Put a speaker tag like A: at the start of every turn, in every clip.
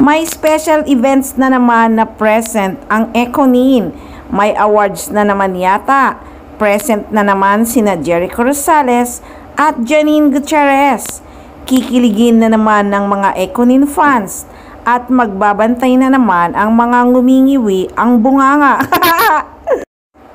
A: May special events na naman na present ang Econin. May awards na naman yata. Present na naman sina Jericho Rosales at Janine Gutierrez. Kikiligin na naman ng mga Econin fans at magbabantay na naman ang mga ngumingiwi ang bunganga.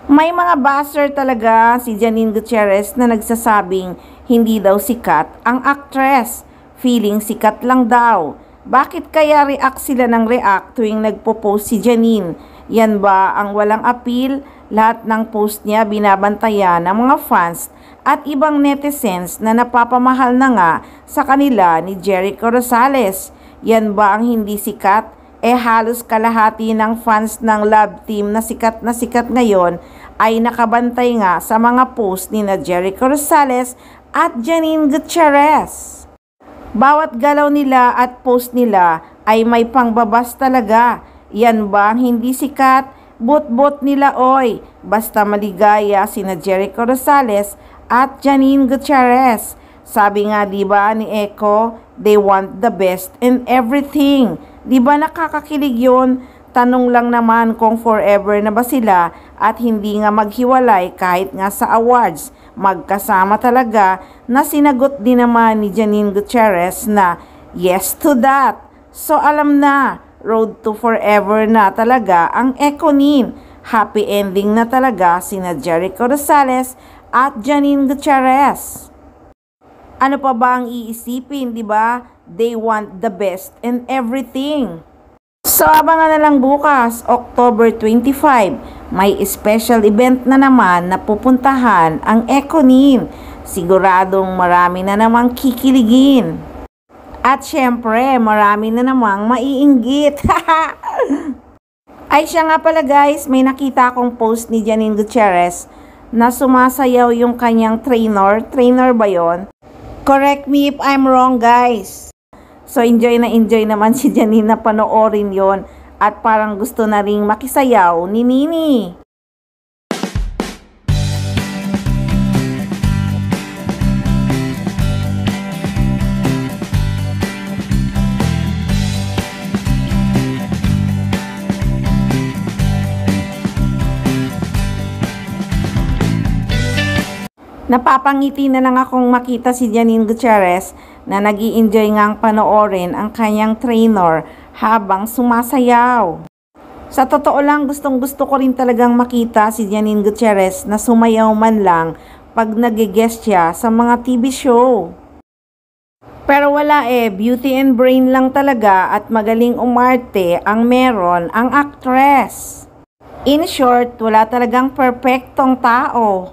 A: May mga buzzer talaga si Janine Gutierrez na nagsasabing hindi daw sikat ang actress. Feeling sikat lang daw. Bakit kaya react sila ng react tuwing nagpo-post si Janine? Yan ba ang walang appeal? Lahat ng post niya binabantayan ng mga fans at ibang netizens na napapamahal na nga sa kanila ni Jericho Rosales. Yan ba ang hindi sikat? Halos kalahati ng fans ng love team na sikat ngayon ay nakabantay nga sa mga post ni na Jericho Rosales at Janine Gutierrez. Bawat galaw nila at post nila ay may pangbabas talaga. Yan ba ang hindi sikat? Bot-bot nila oy. Basta maligaya sina Jericho Rosales at Janine Gutierrez. Sabi nga diba ni Eco, they want the best in everything. Diba nakakakilig yun? Tanong lang naman kung forever na ba sila at hindi nga maghiwalay kahit nga sa awards. Magkasama talaga na sinagot din naman ni Janine Gutierrez na yes to that. So alam na, road to forever na talaga ang Econin. Happy ending na talaga sina Jericho Rosales at Janine Gutierrez. Ano pa ba ang iisipin, di ba? They want the best in everything. So abangan na lang bukas, October 25, may special event na naman na pupuntahan ang Econin. Siguradong marami na namang kikiligin. At syempre, marami na namang maiinggit. Ay siya nga pala guys, may nakita akong post ni Janine Gutierrez na sumasayaw yung kanyang trainer. Trainer ba yon? Correct me if I'm wrong guys. So enjoy naman si Janine na panoorin yon at parang gusto na ring makisayaw ni Nini. Napapangiti na lang akong makita si Janine Gutierrez na nag-i-enjoy ngang panoorin ang kanyang trainer habang sumasayaw. Sa totoo lang, gustong-gusto ko rin talagang makita si Janine Gutierrez na sumayaw man lang pag nag-guest siya sa mga TV show. Pero wala beauty and brain lang talaga at magaling umarte ang meron ang actress. In short, wala talagang perpektong tao.